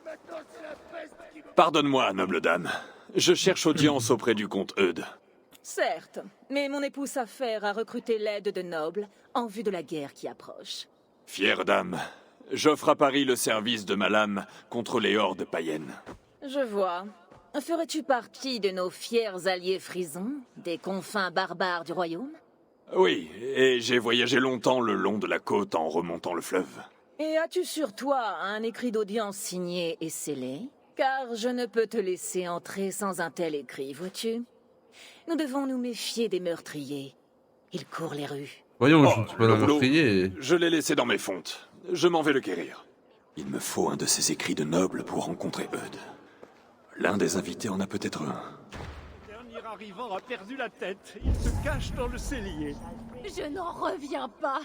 Speaker 3: Maintenant, c'est la peste qui me...
Speaker 1: Pardonne-moi, noble dame. Je cherche audience auprès du comte Eudes.
Speaker 6: Certes, mais mon époux s'affaire à recruter l'aide de nobles en vue de la guerre qui approche.
Speaker 1: Fière dame, j'offre à Paris le service de ma lame contre les hordes païennes.
Speaker 6: Je vois. Ferais-tu partie de nos fiers alliés frisons, des confins barbares du royaume?
Speaker 1: Oui, et j'ai voyagé longtemps le long de la côte en remontant le fleuve.
Speaker 6: Et as-tu sur toi un écrit d'audience signé et scellé? Car je ne peux te laisser entrer sans un tel écrit, vois-tu? Nous devons nous méfier des meurtriers. Ils courent les rues.
Speaker 2: Voyons, je ne suis pas un meurtrier.
Speaker 1: Je l'ai laissé dans mes fontes. Je m'en vais le quérir. Il me faut un de ces écrits de nobles pour rencontrer Eudes. L'un des invités en a peut-être un.
Speaker 13: Le dernier arrivant a perdu la tête. Il se cache dans le cellier.
Speaker 4: Je n'en reviens pas.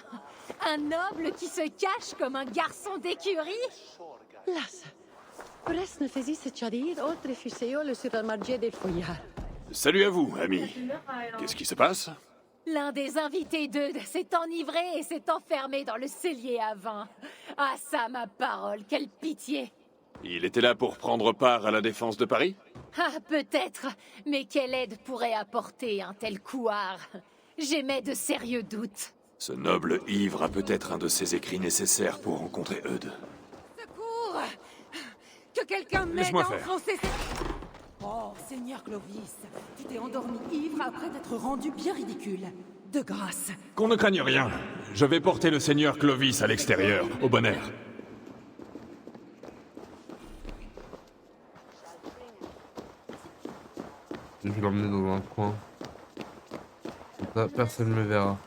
Speaker 4: Un noble qui se cache comme un garçon d'écurie?
Speaker 14: Lasă. Presto fezi să ciadir oltre fiseul sur la marge del foillard.
Speaker 1: Salut à vous, ami. Qu'est-ce qui se passe?
Speaker 4: L'un des invités d'Eudes s'est enivré et s'est enfermé dans le cellier à vin. Ah ça, ma parole, quelle pitié!
Speaker 1: Il était là pour prendre part à la défense de Paris?
Speaker 4: Ah, peut-être, mais quelle aide pourrait apporter un tel couard? J'émets de sérieux doutes.
Speaker 1: Ce noble ivre a peut-être un de ces écrits nécessaires pour rencontrer Eudes.
Speaker 6: Secours! Que quelqu'un m'aide
Speaker 1: Laisse-moi
Speaker 6: à
Speaker 1: faire.
Speaker 6: enfoncer cette... Oh, Seigneur Clovis, tu t'es endormi ivre après t'être rendu bien ridicule. De grâce.
Speaker 1: Qu'on ne craigne rien. Je vais porter le seigneur Clovis à l'extérieur, au bon air.
Speaker 2: Je vais l'emmener dans un coin. Comme ça, personne ne me verra.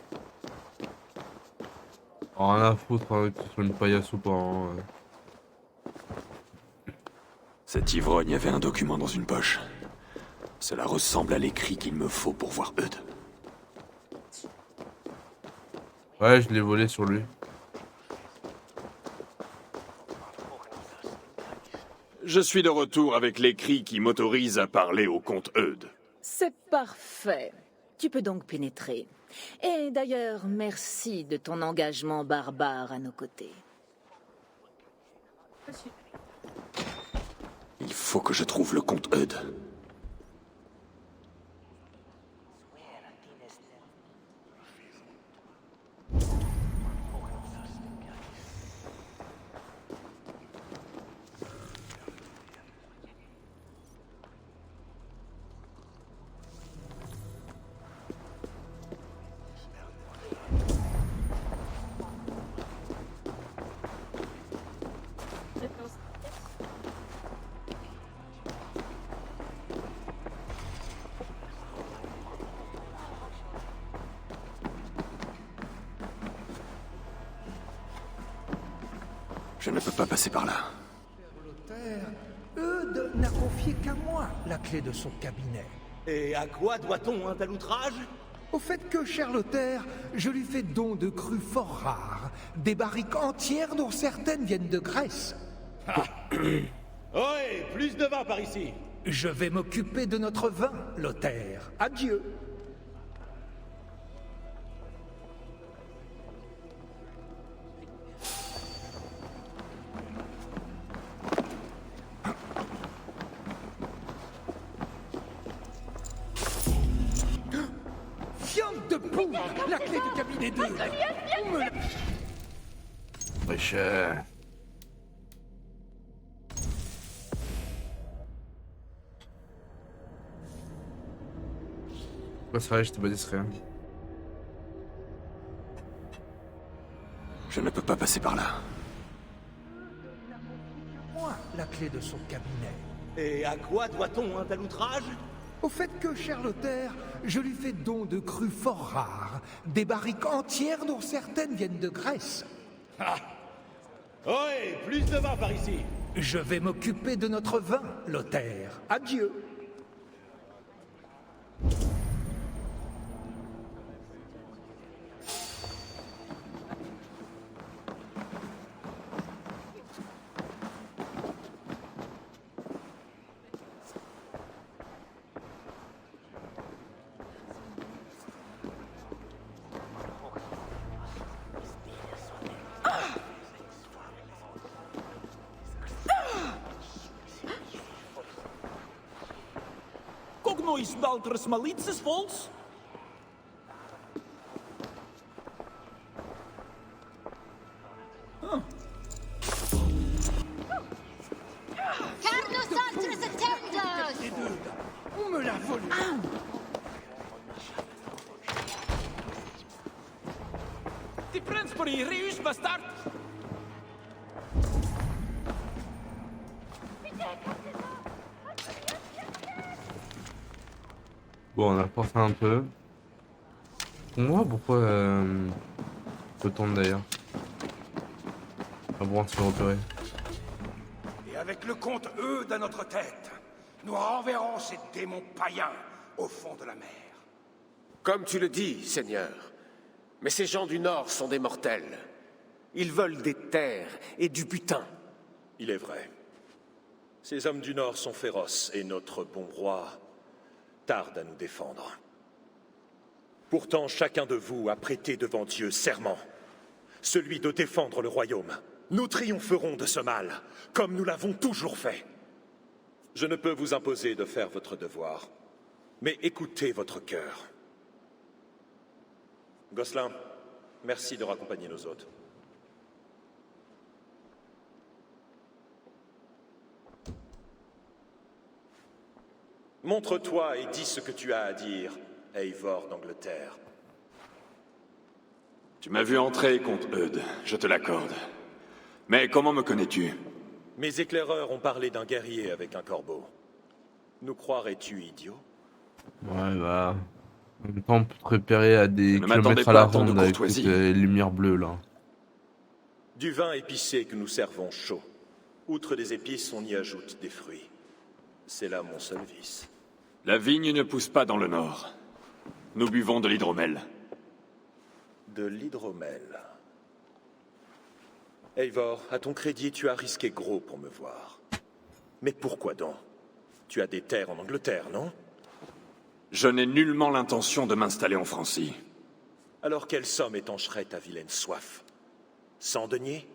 Speaker 2: Oh, rien à foutre, hein, que ce soit une paillasse ou pas. Hein.
Speaker 1: Cet ivrogne avait un document dans une poche. Cela ressemble à l'écrit qu'il me faut pour voir Eudes.
Speaker 2: Ouais, je l'ai volé sur lui.
Speaker 1: Je suis de retour avec l'écrit qui m'autorise à parler au comte Eudes.
Speaker 6: C'est parfait. Tu peux donc pénétrer. Et d'ailleurs, merci de ton engagement barbare à nos côtés.
Speaker 1: Il faut que je trouve le comte Eudes. Je ne peux pas passer par là.
Speaker 15: Eudes n'a confié qu'à moi la clé de son cabinet.
Speaker 13: Et à quoi doit-on un tel outrage?
Speaker 15: Au fait que, cher Lothaire, je lui fais don de crues fort rares, des barriques entières dont certaines viennent de Grèce.
Speaker 13: Ouais, plus de vin par ici.
Speaker 15: Je vais m'occuper de notre vin, Lothaire. Adieu. La clé du cabinet 2.
Speaker 2: Wesh. Ouais, c'est vrai, j'étais pas discret.
Speaker 1: Je ne peux pas passer par là.
Speaker 15: Moi, la clé de son cabinet.
Speaker 16: Et à quoi doit-on un tel outrage?
Speaker 15: Au fait que, cher Lothaire, je lui fais don de crus fort rares, des barriques entières dont certaines viennent de Grèce.
Speaker 16: Ah! Ouais, plus de vin par ici.
Speaker 15: Je vais m'occuper de notre vin, Lothaire. Adieu.
Speaker 16: Cognois Balters Malitses Vols?
Speaker 5: Carnos altres attenders!
Speaker 15: On me l'a volé.
Speaker 16: Die prins por Reus bastard!
Speaker 2: Bon, on a repensé un peu. Moi, pourquoi je tourne d'ailleurs? Ah bon, on se fait repérer.
Speaker 3: Et avec le comte Eudes à notre tête, nous renverrons ces démons païens au fond de la mer.
Speaker 10: Comme tu le dis, Seigneur. Mais ces gens du Nord sont des mortels. Ils veulent des terres et du butin.
Speaker 17: Il est vrai. Ces hommes du Nord sont féroces et notre bon roi tarde à nous défendre. Pourtant, chacun de vous a prêté devant Dieu serment, celui de défendre le royaume. Nous triompherons de ce mal, comme nous l'avons toujours fait. Je ne peux vous imposer de faire votre devoir, mais écoutez votre cœur. Gosselin, merci de raccompagner nos hôtes. Montre-toi et dis ce que tu as à dire, Eivor d'Angleterre.
Speaker 1: Tu m'as vu entrer, comte Eudes, je te l'accorde. Mais comment me connais-tu?
Speaker 17: Mes éclaireurs ont parlé d'un guerrier avec un corbeau. Nous croirais-tu idiot?
Speaker 2: Ouais, bah. En même temps, on peut te repérer à des
Speaker 1: ne m'attendais
Speaker 2: kilomètres à la
Speaker 1: pas à tant de
Speaker 2: ronde avec toutes
Speaker 1: courtoisie.
Speaker 2: les lumières bleues là.
Speaker 17: Du vin épicé que nous servons chaud. Outre des épices, on y ajoute des fruits. C'est là mon seul vice.
Speaker 1: La vigne ne pousse pas dans le nord. Nous buvons de l'hydromel.
Speaker 17: De l'hydromel. Eivor, à ton crédit, tu as risqué gros pour me voir. Mais pourquoi donc? Tu as des terres en Angleterre, non?
Speaker 1: Je n'ai nullement l'intention de m'installer en Francie.
Speaker 17: Alors quelle somme étancherait ta vilaine soif? 100 deniers?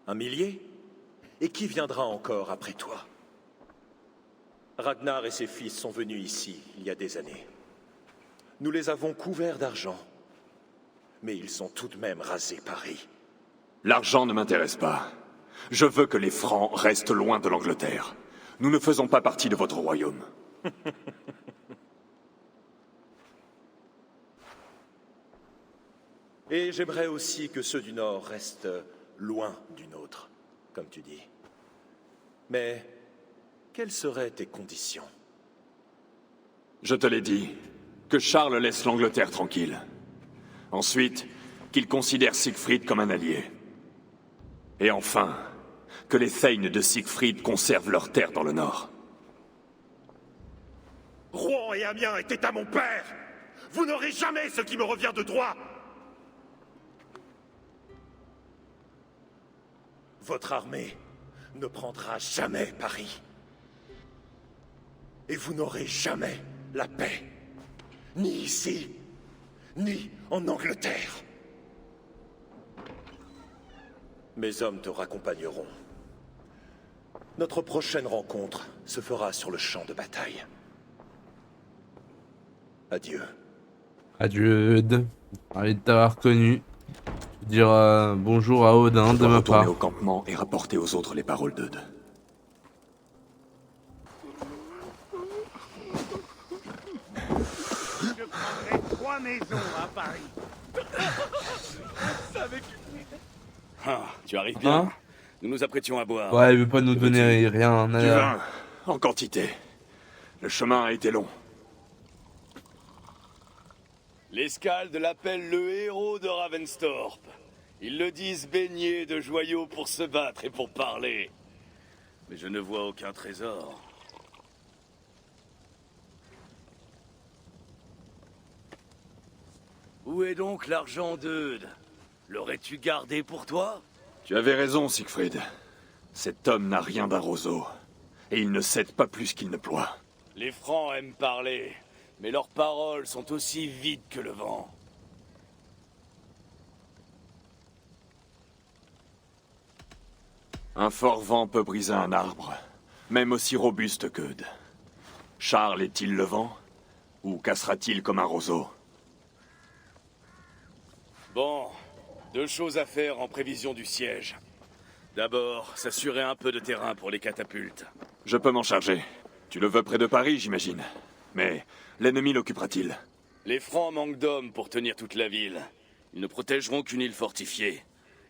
Speaker 17: 1 millier? Et qui viendra encore après toi? Ragnar et ses fils sont venus ici, il y a des années. Nous les avons couverts d'argent. Mais ils sont tout de même rasés Paris.
Speaker 1: L'argent ne m'intéresse pas. Je veux que les Francs restent loin de l'Angleterre. Nous ne faisons pas partie de votre royaume.
Speaker 17: Et j'aimerais aussi que ceux du Nord restent loin du nôtre, comme tu dis. Mais quelles seraient tes conditions?
Speaker 1: Je te l'ai dit, que Charles laisse l'Angleterre tranquille. Ensuite, qu'il considère Siegfried comme un allié. Et enfin, que les Thegns de Siegfried conservent leurs terres dans le Nord.
Speaker 3: Rouen et Amiens étaient à mon père. Vous n'aurez jamais ce qui me revient de droit.
Speaker 17: Votre armée ne prendra jamais Paris. Et vous n'aurez jamais la paix. Ni ici, ni en Angleterre. Mes hommes te raccompagneront. Notre prochaine rencontre se fera sur le champ de bataille. Adieu.
Speaker 2: Adieu. Allez, de t'avoir connu. Dire bonjour à Odin de ma
Speaker 1: Retourner
Speaker 2: part.
Speaker 1: au campement et rapporter aux autres les paroles d'Eudes.
Speaker 3: Je prendrai 3 maisons à Paris.
Speaker 12: Ah, tu arrives bien.
Speaker 2: Hein?
Speaker 12: Nous nous apprêtions à boire.
Speaker 2: Ouais, il veut pas nous donner rien.
Speaker 1: Du vin, en quantité. Le chemin a été long.
Speaker 12: L'escalde l'appelle le héros de Ravensthorpe. Ils le disent baigné de joyaux pour se battre et pour parler. Mais je ne vois aucun trésor. Où est donc l'argent d'Eudes? L'aurais-tu gardé pour toi?
Speaker 1: Tu avais raison, Siegfried. Cet homme n'a rien d'un roseau. Et il ne cède pas plus qu'il ne ploie.
Speaker 12: Les Francs aiment parler, mais leurs paroles sont aussi vides que le vent.
Speaker 1: Un fort vent peut briser un arbre, même aussi robuste qu'Eudes. Charles est-il le vent? Ou cassera-t-il comme un roseau?
Speaker 12: Bon, 2 choses à faire en prévision du siège. D'abord, s'assurer un peu de terrain pour les catapultes.
Speaker 1: Je peux m'en charger. Tu le veux près de Paris, j'imagine. Mais l'ennemi l'occupera-t-il?
Speaker 12: Les Francs manquent d'hommes pour tenir toute la ville. Ils ne protégeront qu'une île fortifiée.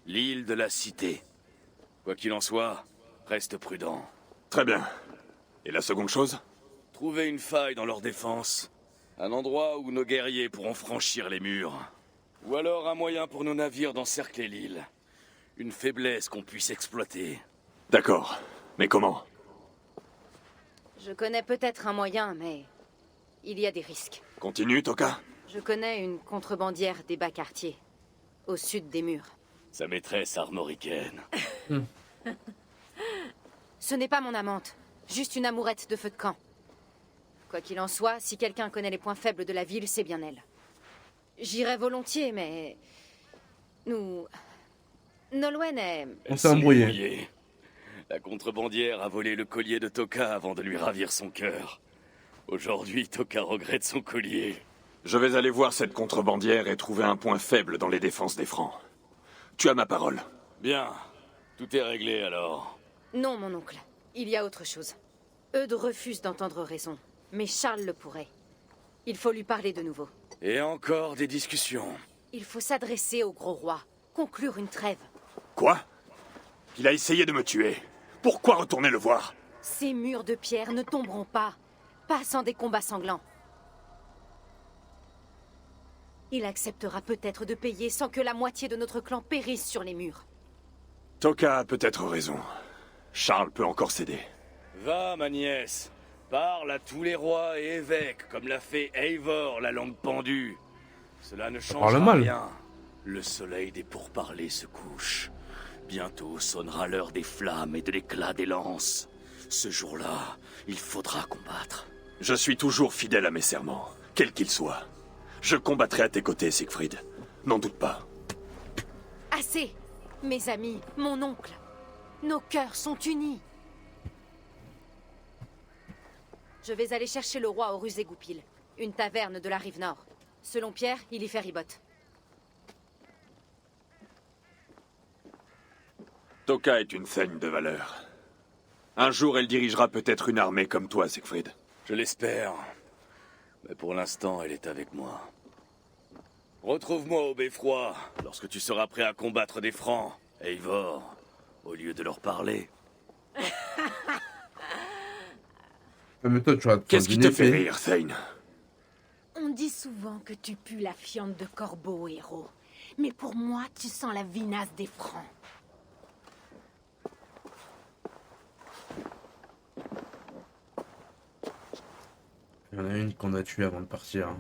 Speaker 12: L'île de la Cité. Quoi qu'il en soit, reste prudent.
Speaker 1: Très bien. Et la seconde chose?
Speaker 12: Trouver une faille dans leur défense. Un endroit où nos guerriers pourront franchir les murs. Ou alors un moyen pour nos navires d'encercler l'île. Une faiblesse qu'on puisse exploiter.
Speaker 1: D'accord. Mais comment?
Speaker 11: Je connais peut-être un moyen, mais il y a des risques.
Speaker 1: Continue, Toka.
Speaker 11: Je connais une contrebandière des bas quartiers, au sud des murs.
Speaker 12: Sa maîtresse armoricaine.
Speaker 11: Ce n'est pas mon amante, juste une amourette de feu de camp. Quoi qu'il en soit, si quelqu'un connaît les points faibles de la ville, c'est bien elle. J'irais volontiers, mais... Nolwenn est...
Speaker 2: On s'est embrouillé.
Speaker 12: La contrebandière a volé le collier de Toka avant de lui ravir son cœur. Aujourd'hui, Toka regrette son collier.
Speaker 1: Je vais aller voir cette contrebandière et trouver un point faible dans les défenses des Francs. Tu as ma parole.
Speaker 12: Bien. Tout est réglé alors.
Speaker 11: Non, mon oncle. Il y a autre chose. Eudes refuse d'entendre raison, mais Charles le pourrait. Il faut lui parler de nouveau.
Speaker 12: Et encore des discussions.
Speaker 11: Il faut s'adresser au gros roi, conclure une trêve.
Speaker 1: Quoi? Il a essayé de me tuer. Pourquoi retourner le voir?
Speaker 11: Ces murs de pierre ne tomberont pas. Pas sans des combats sanglants. Il acceptera peut-être de payer sans que la moitié de notre clan périsse sur les murs.
Speaker 1: Toka a peut-être raison. Charles peut encore céder.
Speaker 12: Va, ma nièce. Parle à tous les rois et évêques, comme l'a fait Eivor, la langue pendue. Cela ne changera rien. Le soleil des pourparlers se couche. Bientôt sonnera l'heure des flammes et de l'éclat des lances. Ce jour-là, il faudra combattre.
Speaker 1: Je suis toujours fidèle à mes serments, quels qu'ils soient. Je combattrai à tes côtés, Siegfried. N'en doute pas.
Speaker 11: Assez! Mes amis, mon oncle. Nos cœurs sont unis. Je vais aller chercher le roi au Rusé Goupil, une taverne de la rive nord. Selon Pierre, il y ferribote.
Speaker 1: Toka est une feigne de valeur. Un jour, elle dirigera peut-être une armée comme toi, Siegfried.
Speaker 12: Je l'espère. Mais pour l'instant, elle est avec moi. Retrouve-moi au beffroi, lorsque tu seras prêt à combattre des Francs, Eivor, au lieu de leur parler.
Speaker 1: Qu'est-ce qui te fait rire, Thane?
Speaker 4: On dit souvent que tu pues la fiente de corbeau, héros. Mais pour moi, tu sens la vinasse des Francs.
Speaker 2: Il y en a une qu'on a tuée avant de partir. Hein.